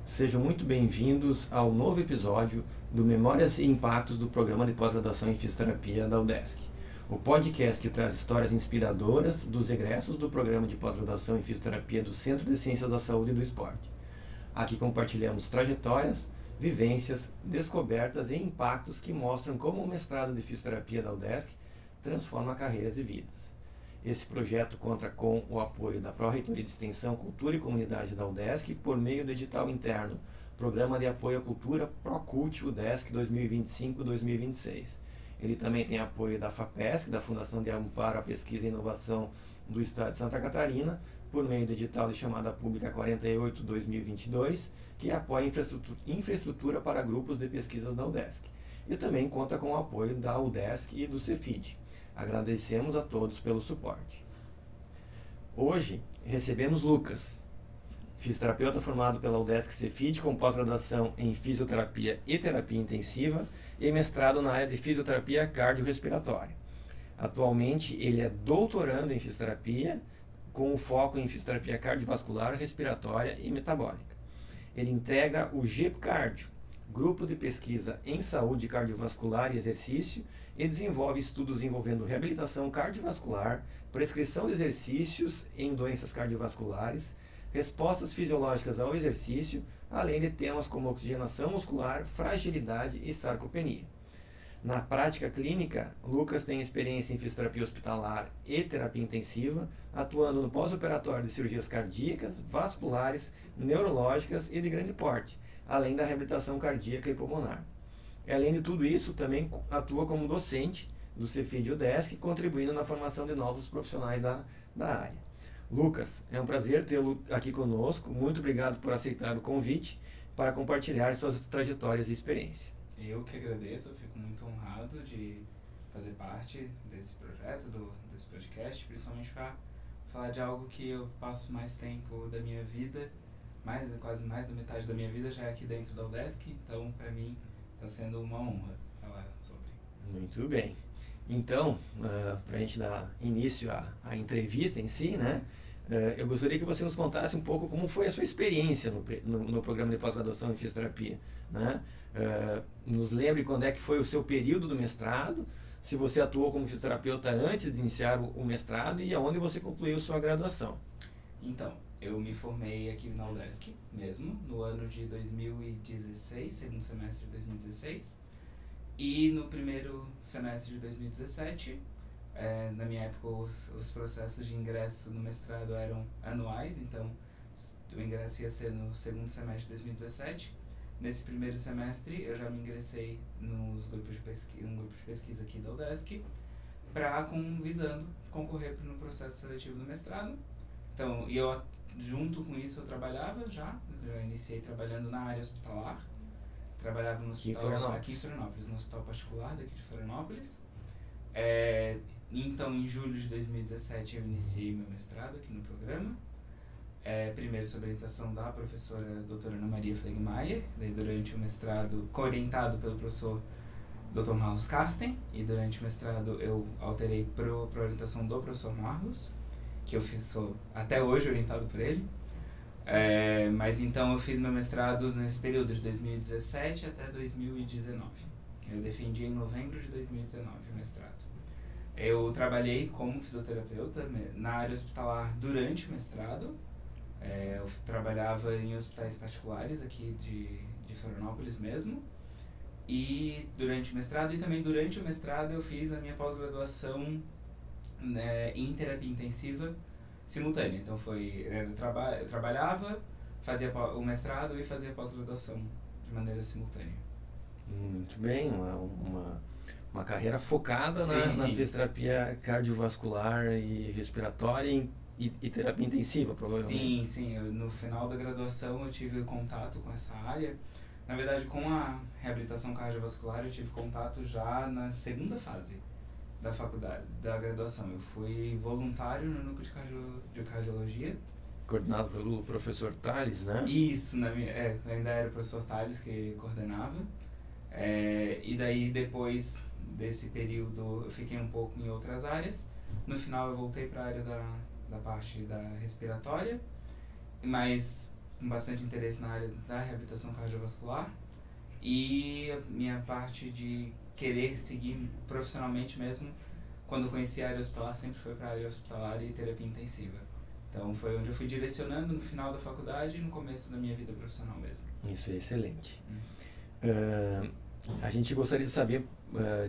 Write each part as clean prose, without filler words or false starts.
Sejam muito bem-vindos ao novo episódio do Memórias e Impactos do Programa de Pós-Graduação em Fisioterapia da UDESC, o podcast que traz histórias inspiradoras dos egressos do Programa de Pós-Graduação em Fisioterapia do Centro de Ciências da Saúde e do Esporte. Aqui compartilhamos trajetórias, vivências, descobertas e impactos que mostram como o mestrado de Fisioterapia da UDESC transforma carreiras e vidas. Esse projeto conta com o apoio da Pró-Reitoria de Extensão, Cultura e Comunidade da UDESC por meio do edital interno Programa de Apoio à Cultura Procult UDESC 2025-2026. Ele também tem apoio da FAPESC, da Fundação de Amparo à Pesquisa e Inovação do Estado de Santa Catarina, por meio do edital de chamada pública 48-2022, que apoia infraestrutura para grupos de pesquisas da UDESC. E também conta com o apoio da UDESC e do Cefid. Agradecemos a todos pelo suporte. Hoje recebemos Lucas, fisioterapeuta formado pela UDESC Cefid com pós-graduação em fisioterapia e terapia intensiva e mestrado na área de fisioterapia cardiorrespiratória. Atualmente ele é doutorando em fisioterapia com o foco em fisioterapia cardiovascular, respiratória e metabólica. Ele integra o GEPCardio, Grupo de Pesquisa em Saúde Cardiovascular e Exercício, e desenvolve estudos envolvendo reabilitação cardiovascular, prescrição de exercícios em doenças cardiovasculares, respostas fisiológicas ao exercício, além de temas como oxigenação muscular, fragilidade e sarcopenia. Na prática clínica, Lucas tem experiência em fisioterapia hospitalar e terapia intensiva, atuando no pós-operatório de cirurgias cardíacas, vasculares, neurológicas e de grande porte, além da reabilitação cardíaca e pulmonar. E, além de tudo isso, também atua como docente do Cefid e UDESC, contribuindo na formação de novos profissionais da área. Lucas, é um prazer tê-lo aqui conosco. Muito obrigado por aceitar o convite para compartilhar suas trajetórias e experiência. Eu que agradeço, eu fico muito honrado de fazer parte desse projeto, desse podcast, principalmente para falar de algo que eu passo mais tempo da minha vida, quase mais da metade da minha vida já é aqui dentro da UDESC, então para mim está sendo uma honra falar sobre. Muito bem. Então, para a gente dar início à entrevista em si, né? Eu gostaria que você nos contasse um pouco como foi a sua experiência no programa de pós-graduação em fisioterapia, né? Nos lembre quando é que foi o seu período do mestrado, se você atuou como fisioterapeuta antes de iniciar o mestrado e aonde você concluiu sua graduação. Então, eu me formei aqui na UDESC mesmo, no ano de 2016, segundo semestre de 2016, e no primeiro semestre de 2017, na minha época os processos de ingresso no mestrado eram anuais, então o ingresso ia ser no segundo semestre de 2017. Nesse primeiro semestre eu já me ingressei nos grupos um grupo de pesquisa aqui da UDESC, visando concorrer no processo seletivo do mestrado. Então, junto com isso eu trabalhava já iniciei trabalhando na área hospitalar, trabalhava no hospital aqui em Florianópolis, no hospital particular daqui de Florianópolis. Então, em julho de 2017 eu iniciei meu mestrado aqui no programa, primeiro sob orientação da professora doutora Ana Maria Flegmaier, daí durante o mestrado, orientado pelo professor Dr. Marlos Carsten, e durante o mestrado eu alterei para orientação do professor Marlos, que eu sou até hoje orientado por ele. Mas então eu fiz meu mestrado nesse período de 2017 até 2019. Eu defendi em novembro de 2019 o mestrado. Eu trabalhei como fisioterapeuta na área hospitalar durante o mestrado. Eu trabalhava em hospitais particulares aqui de Florianópolis mesmo. E durante o mestrado, e também durante o mestrado eu fiz a minha pós-graduação em terapia intensiva simultânea. Então eu trabalhava, fazia o mestrado e fazia a pós-graduação de maneira simultânea. Muito bem, uma carreira focada na fisioterapia cardiovascular e respiratória e terapia intensiva, provavelmente. Sim. No final da graduação eu tive contato com essa área. Na verdade, com a reabilitação cardiovascular eu tive contato já na segunda fase da faculdade, da graduação. Eu fui voluntário no núcleo de cardiologia. Coordenado pelo professor Tales, né? Isso, ainda era o professor Tales que coordenava. E daí, depois desse período, eu fiquei um pouco em outras áreas. No final, eu voltei para a área da parte da respiratória, mas com bastante interesse na área da reabilitação cardiovascular, e a minha parte de querer seguir profissionalmente mesmo, quando eu conheci a área hospitalar, sempre foi para a área hospitalar e terapia intensiva. Então foi onde eu fui direcionando no final da faculdade e no começo da minha vida profissional mesmo. Isso é excelente. A gente gostaria de saber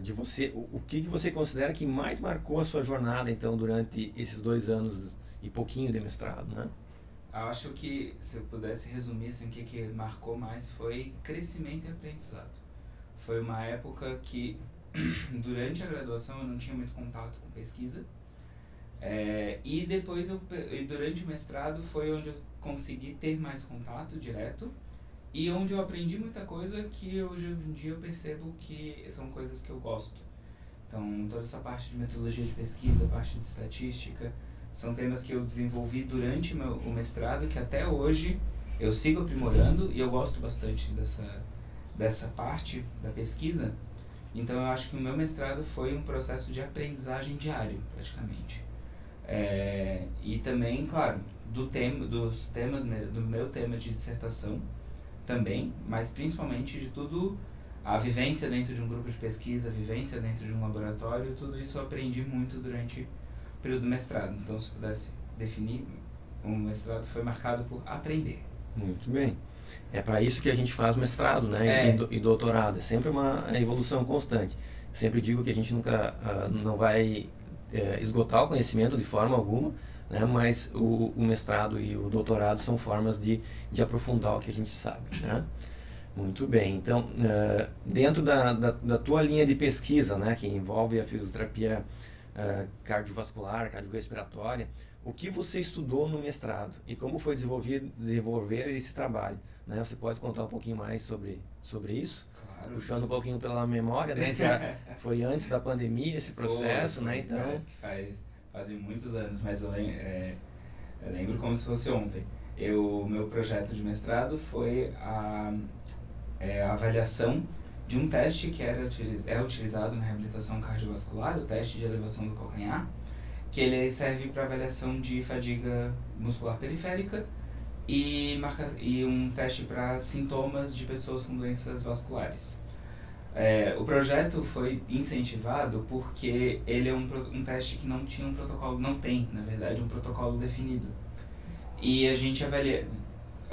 de você, o que você considera que mais marcou a sua jornada, então, durante esses 2 anos e pouquinho de mestrado, né? Eu acho que, se eu pudesse resumir, assim, o que marcou mais foi crescimento e aprendizado. Foi uma época que, durante a graduação, eu não tinha muito contato com pesquisa. E depois, durante o mestrado, foi onde eu consegui ter mais contato direto e onde eu aprendi muita coisa que hoje em dia eu percebo que são coisas que eu gosto. Então, toda essa parte de metodologia de pesquisa, parte de estatística, são temas que eu desenvolvi durante o mestrado, que até hoje eu sigo aprimorando, e eu gosto bastante dessa parte da pesquisa. Então eu acho que o meu mestrado foi um processo de aprendizagem diário, praticamente. E também, claro, do meu tema de dissertação também, mas principalmente de tudo, a vivência dentro de um grupo de pesquisa, a vivência dentro de um laboratório, tudo isso eu aprendi muito durante o período do mestrado. Então, se eu pudesse definir, o mestrado foi marcado por aprender. Muito bem. É para isso que a gente faz mestrado, né? E doutorado. É sempre uma evolução constante. Sempre digo que a gente nunca não vai esgotar o conhecimento de forma alguma, né? Mas o mestrado e o doutorado são formas de aprofundar o que a gente sabe, né? Muito bem. Então, dentro da tua linha de pesquisa, né, que envolve a fisioterapia cardiovascular, cardiorrespiratória, o que você estudou no mestrado e como foi desenvolver esse trabalho, né? Você pode contar um pouquinho mais sobre isso? Claro. Puxando um pouquinho pela memória, né? Que foi antes da pandemia esse processo, foi, né? Então... Parece que fazem muitos anos, mas eu lembro como se fosse ontem. Meu projeto de mestrado foi a avaliação de um teste que é utilizado na reabilitação cardiovascular, o teste de elevação do calcanhar, que ele serve para avaliação de fadiga muscular periférica e um teste para sintomas de pessoas com doenças vasculares. O projeto foi incentivado porque ele é um teste que não tinha um protocolo, não tem, na verdade, um protocolo definido. E a gente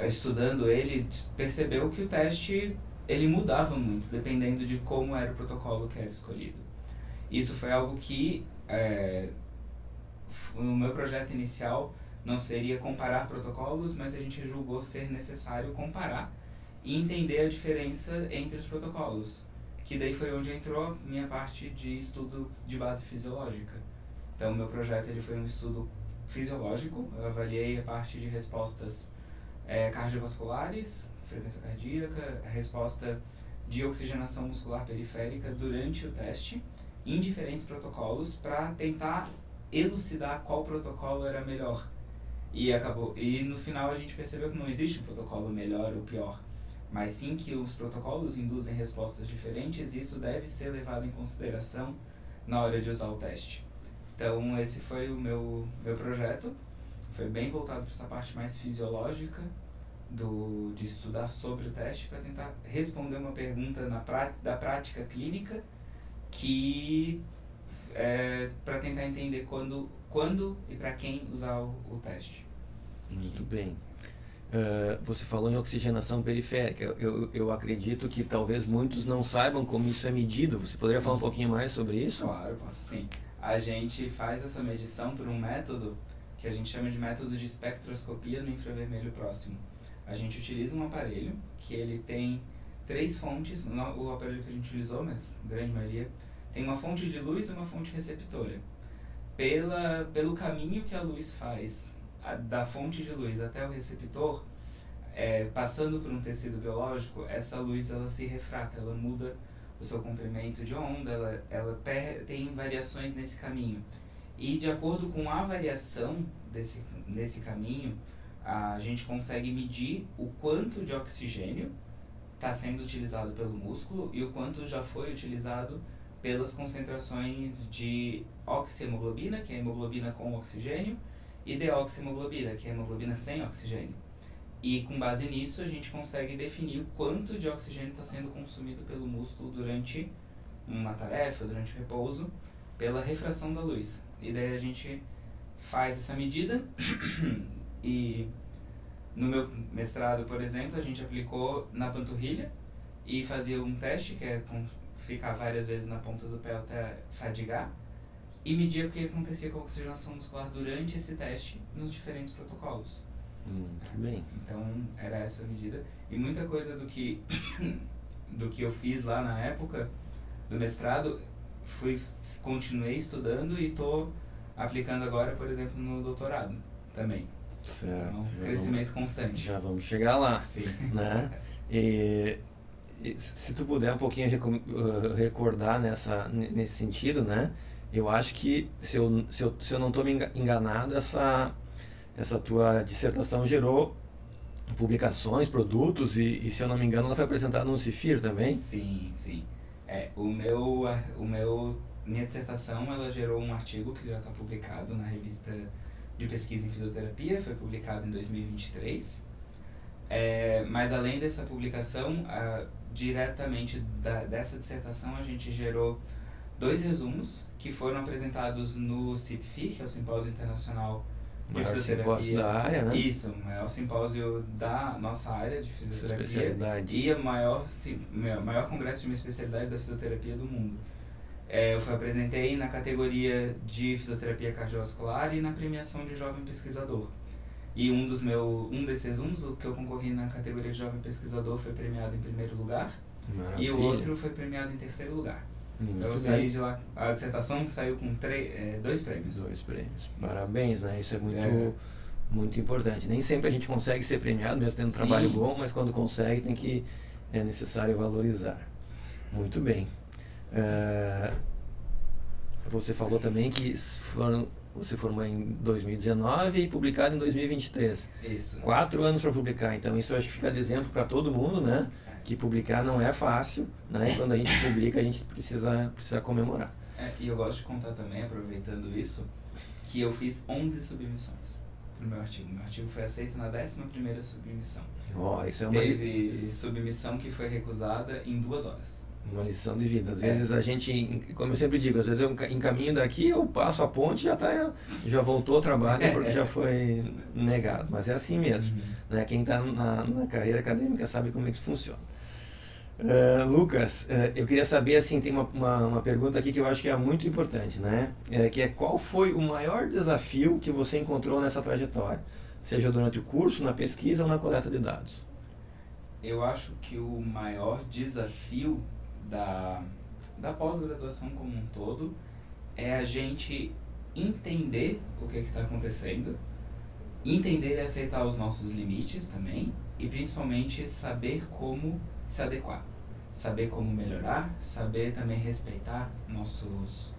estudando ele, percebeu que o teste ele mudava muito, dependendo de como era o protocolo que era escolhido. Isso foi algo que, no meu projeto inicial, não seria comparar protocolos, mas a gente julgou ser necessário comparar e entender a diferença entre os protocolos, que daí foi onde entrou a minha parte de estudo de base fisiológica. Então, o meu projeto ele foi um estudo fisiológico, eu avaliei a parte de respostas cardiovasculares, frequência cardíaca, a resposta de oxigenação muscular periférica durante o teste, em diferentes protocolos, para tentar elucidar qual protocolo era melhor. E no final a gente percebeu que não existe um protocolo melhor ou pior, mas sim que os protocolos induzem respostas diferentes e isso deve ser levado em consideração na hora de usar o teste. Então esse foi o meu projeto, foi bem voltado para essa parte mais fisiológica de estudar sobre o teste para tentar responder uma pergunta da prática clínica que para tentar entender quando e para quem usar o teste. Muito bem. Você falou em oxigenação periférica. Eu acredito que talvez muitos não saibam como isso é medido. Você poderia falar um pouquinho mais sobre isso? Claro, posso sim. A gente faz essa medição por um método que a gente chama de método de espectroscopia no infravermelho próximo. A gente utiliza um aparelho que ele tem 3 fontes, o aparelho que a gente utilizou, mas a grande maioria, tem uma fonte de luz e uma fonte receptora. Pelo caminho que a luz faz da fonte de luz até o receptor, passando por um tecido biológico, essa luz ela se refrata, ela muda o seu comprimento de onda, ela tem variações nesse caminho. E de acordo com a variação desse caminho, a gente consegue medir o quanto de oxigênio está sendo utilizado pelo músculo e o quanto já foi utilizado pelas concentrações de oxihemoglobina, que é a hemoglobina com oxigênio, e deoxihemoglobina, que é a hemoglobina sem oxigênio. E com base nisso a gente consegue definir o quanto de oxigênio está sendo consumido pelo músculo durante uma tarefa, durante o repouso, pela refração da luz. E daí a gente faz essa medida e no meu mestrado, por exemplo, a gente aplicou na panturrilha e fazia um teste, que é ficar várias vezes na ponta do pé até fadigar, e media o que acontecia com a oxigenação muscular durante esse teste nos diferentes protocolos. Muito bem. Então, era essa a medida. E muita coisa do que eu fiz lá na época do mestrado, continuei estudando e estou aplicando agora, por exemplo, no doutorado também. Certo. Então, crescimento constante. Já vamos chegar lá. Sim. Né? E se tu puder um pouquinho recordar nesse sentido, né? Eu acho que, se eu não estou me enganado, essa tua dissertação gerou publicações, produtos, e se eu não me engano ela foi apresentada no CIFIR também? Sim, sim. Minha dissertação ela gerou um artigo que já está publicado na revista de pesquisa em fisioterapia, foi publicado em 2023. Mas além dessa publicação, diretamente dessa dissertação a gente gerou 2 resumos que foram apresentados no CIPFI, que é o Simpósio Internacional de Fisioterapia. Simpósio da área, né? Isso, o maior simpósio da nossa área de fisioterapia. Especialidade. E o maior congresso de uma especialidade da fisioterapia do mundo. Eu apresentei na categoria de fisioterapia cardiovascular e na premiação de jovem pesquisador. E um desses resumos, o que eu concorri na categoria de jovem pesquisador, foi premiado em primeiro lugar. Maravilha. E o outro foi premiado em terceiro lugar. Muito então eu saí de lá, a dissertação saiu com 2 prêmios. 2 prêmios. Parabéns, né? Isso é muito importante. Nem sempre a gente consegue ser premiado, mesmo tendo um trabalho bom, mas quando consegue é necessário valorizar. Muito bem. Você falou também que você formou em 2019 e publicado em 2023. Isso. 4 anos para publicar, então isso eu acho que fica de exemplo para todo mundo, né? Que publicar não é fácil, né? E quando a gente publica, a gente precisa comemorar. E eu gosto de contar também, aproveitando isso, que eu fiz 11 submissões pro meu artigo. Meu artigo foi aceito na 11ª submissão. Isso é Teve submissão que foi recusada em 2 horas. Uma lição de vida. Às vezes a gente, como eu sempre digo, às vezes eu encaminho daqui, eu passo a ponte, já voltou ao trabalho porque já foi negado. Mas é assim mesmo. Né? Quem está na carreira acadêmica sabe como é que isso funciona. Lucas, eu queria saber, assim, tem uma pergunta aqui que eu acho que é muito importante, né? Que é qual foi o maior desafio que você encontrou nessa trajetória? Seja durante o curso, na pesquisa ou na coleta de dados? Eu acho que o maior desafio da pós-graduação como um todo é a gente entender o que está acontecendo, entender e aceitar os nossos limites também, e principalmente saber como se adequar, saber como melhorar, saber também respeitar nossos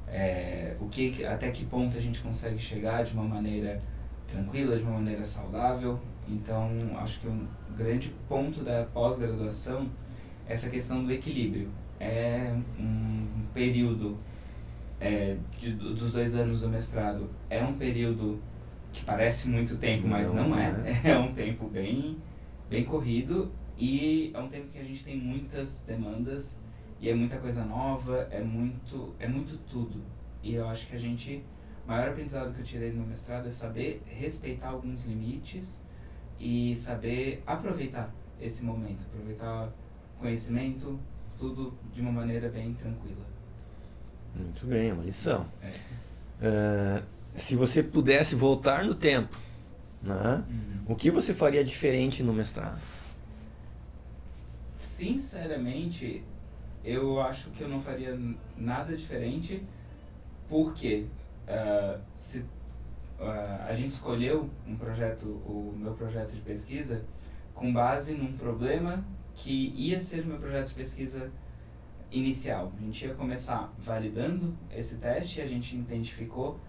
até que ponto a gente consegue chegar de uma maneira tranquila, de uma maneira saudável. Então acho que um grande ponto da pós-graduação é essa questão do equilíbrio. É um período dos 2 anos do mestrado, é um período que parece muito tempo, mas não é. É um tempo bem corrido, e é um tempo que a gente tem muitas demandas e é muita coisa nova, é muito tudo. E eu acho que o maior aprendizado que eu tirei no meu mestrado é saber respeitar alguns limites e saber aproveitar esse momento, aproveitar o conhecimento, tudo de uma maneira bem tranquila. Muito bem, é uma lição. Se você pudesse voltar no tempo, né, o que você faria diferente no mestrado? Sinceramente, eu acho que eu não faria nada diferente, porque a gente escolheu o meu projeto de pesquisa com base num problema que ia ser o meu projeto de pesquisa inicial. A gente ia começar validando esse teste, e a gente identificou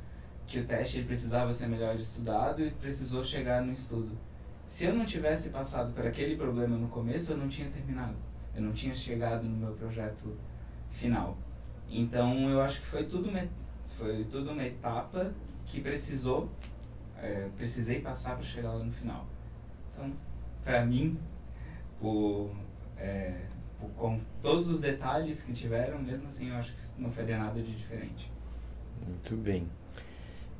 que o teste ele precisava ser melhor estudado e precisou chegar no estudo. Se eu não tivesse passado por aquele problema no começo, eu não tinha terminado. Eu não tinha chegado no meu projeto final. Então, eu acho que foi tudo uma etapa que precisei passar para chegar lá no final. Então, para mim, com todos os detalhes que tiveram, mesmo assim eu acho que não faria nada de diferente. Muito bem.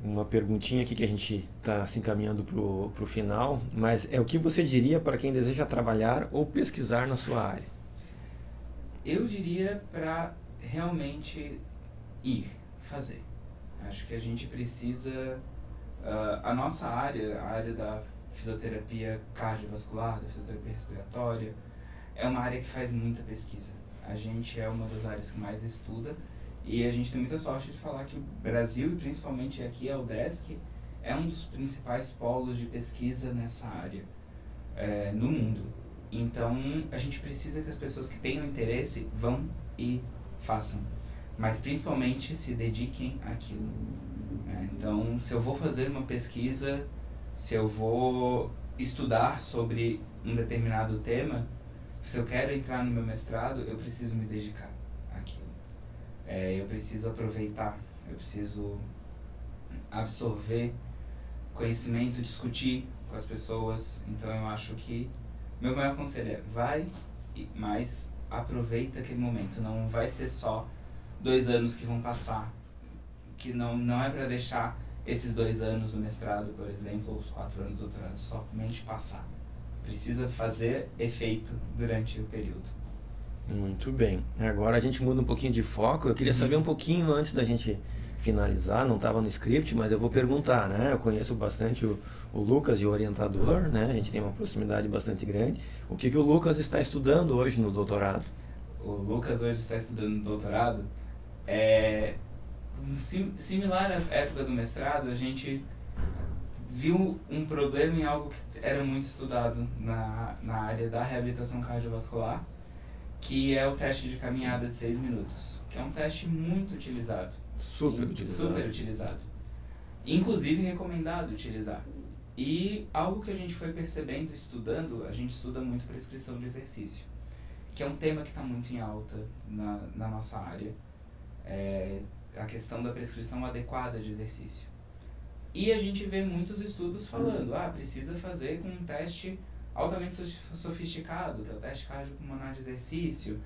Uma perguntinha aqui que a gente está se encaminhando para o final, mas é o que você diria para quem deseja trabalhar ou pesquisar na sua área? Eu diria para realmente ir, fazer. Acho que a gente precisa... a nossa área, a área da fisioterapia cardiovascular, da fisioterapia respiratória, é uma área que faz muita pesquisa. A gente é uma das áreas que mais estuda e a gente tem muita sorte de falar que o Brasil, e principalmente aqui a UDESC, é um dos principais polos de pesquisa nessa área no mundo. Então, a gente precisa que as pessoas que tenham interesse vão e façam, mas principalmente se dediquem àquilo. Então, se eu vou fazer uma pesquisa, se eu vou estudar sobre um determinado tema, se eu quero entrar no meu mestrado, eu preciso me dedicar àquilo. Eu preciso aproveitar, eu preciso absorver conhecimento, discutir com as pessoas. Então eu acho que meu maior conselho é vai, mas aproveita aquele momento. Não vai ser só 2 anos que vão passar, que não é para deixar esses 2 anos do mestrado, por exemplo, ou os 4 anos do doutorado somente passar. Precisa fazer efeito durante o período. Muito bem. Agora a gente muda um pouquinho de foco. Eu queria saber um pouquinho antes da gente finalizar, não estava no script, mas eu vou perguntar, né? Eu conheço bastante o Lucas de orientador, né? A gente tem uma proximidade bastante grande. O que o Lucas está estudando hoje no doutorado? O Lucas hoje está estudando no doutorado. Similar à época do mestrado, a gente viu um problema em algo que era muito estudado na área da reabilitação cardiovascular, que é o teste de caminhada de 6 minutos, que é um teste muito utilizado. Super utilizado. Inclusive recomendado utilizar. E algo que a gente foi percebendo, estudando, a gente estuda muito prescrição de exercício, que é um tema que está muito em alta na nossa área, a questão da prescrição adequada de exercício. E a gente vê muitos estudos falando, precisa fazer com um teste altamente sofisticado, que é o teste cardiopulmonar de exercício.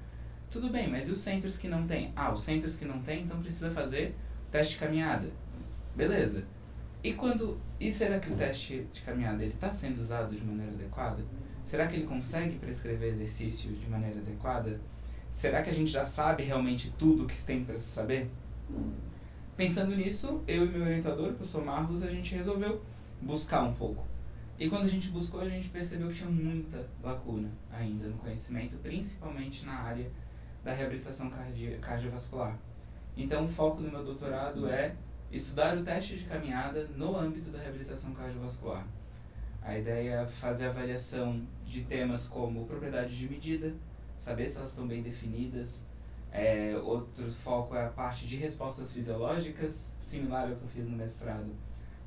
Tudo bem, mas e os centros que não têm? Os centros que não têm, então precisa fazer o teste de caminhada. Beleza. E será que o teste de caminhada está sendo usado de maneira adequada? Será que ele consegue prescrever exercício de maneira adequada? Será que a gente já sabe realmente tudo o que se tem para se saber? Pensando nisso, eu e meu orientador, o professor Marlos, a gente resolveu buscar um pouco. E quando a gente buscou, a gente percebeu que tinha muita lacuna ainda no conhecimento, principalmente na área da reabilitação cardiovascular. Então, o foco do meu doutorado é estudar o teste de caminhada no âmbito da reabilitação cardiovascular. A ideia é fazer avaliação de temas como propriedade de medida, saber se elas estão bem definidas. Outro foco é a parte de respostas fisiológicas, similar ao que eu fiz no mestrado.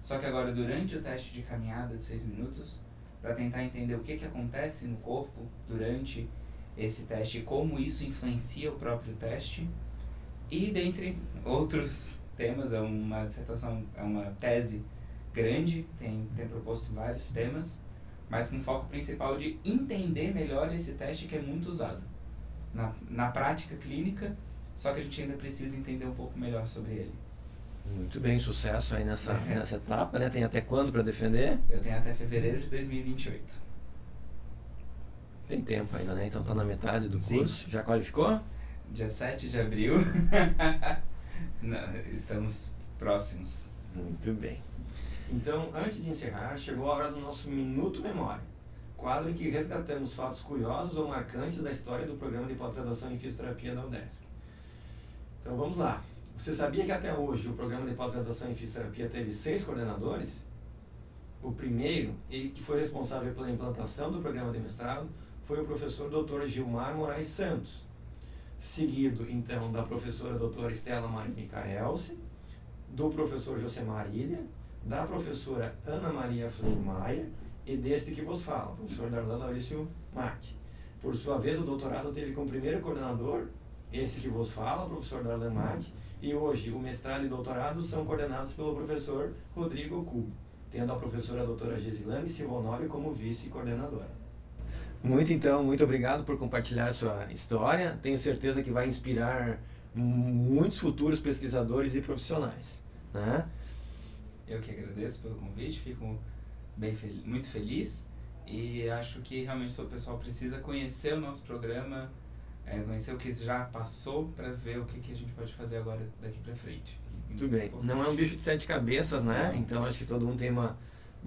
Só que agora, durante o teste de caminhada de 6 minutos, para tentar entender o que acontece no corpo durante esse teste e como isso influencia o próprio teste. E, dentre outros temas, é uma dissertação, é uma tese grande, tem proposto vários temas, mas com foco principal de entender melhor esse teste que é muito usado na prática clínica, só que a gente ainda precisa entender um pouco melhor sobre ele. Muito bem, sucesso aí nessa etapa, né? Tem até quando para defender? Eu tenho até fevereiro de 2028. Tem tempo ainda, né? Então tá na metade do Sim. curso. Já qualificou? Dia 7 de abril. Não, estamos próximos. Muito bem. Então, antes de encerrar, chegou a hora do nosso Minuto Memória, quadro em que resgatamos fatos curiosos ou marcantes da história do programa de pós-graduação em fisioterapia da UDESC. Então vamos lá. Você sabia que até hoje o programa de pós-graduação em fisioterapia teve 6 coordenadores? O primeiro, e que foi responsável pela implantação do programa de mestrado, foi o professor Dr. Gilmar Moraes Santos, seguido então da professora doutora Estela Maris Michaelsi, do professor Josemar Ilha, da professora Ana Maria Flegmaier e deste que vos fala, o professor Darlan Laurício Matti. Por sua vez, o doutorado teve como primeiro coordenador esse que vos fala, o professor Darlan Matti, e hoje o mestrado e doutorado são coordenados pelo professor Rodrigo Kubo. tendo a professora doutora Gesilane Silva Honório como vice-coordenadora. Muito obrigado por compartilhar sua história. Tenho certeza que vai inspirar muitos futuros pesquisadores e profissionais, né? Eu que agradeço pelo convite, fico muito feliz e acho que realmente todo o pessoal precisa conhecer o nosso programa, conhecer o que já passou para ver o que a gente pode fazer agora daqui para frente. Muito bem. Importante. Não é um bicho de 7 cabeças, né? Então acho que todo mundo tem uma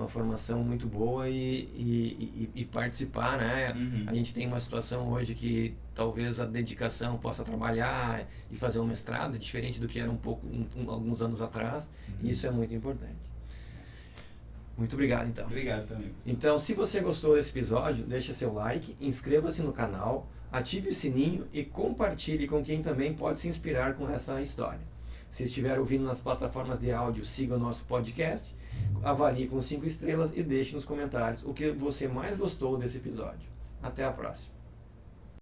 formação muito boa e participar, né? Uhum. A gente tem uma situação hoje que talvez a dedicação possa trabalhar e fazer um mestrado, diferente do que era alguns anos atrás, e isso é muito importante. Muito obrigado, então. Obrigado também. Então, se você gostou desse episódio, deixa seu like, inscreva-se no canal, ative o sininho e compartilhe com quem também pode se inspirar com essa história. Se estiver ouvindo nas plataformas de áudio, siga o nosso podcast, avalie com 5 estrelas e deixe nos comentários o que você mais gostou desse episódio. Até a próxima.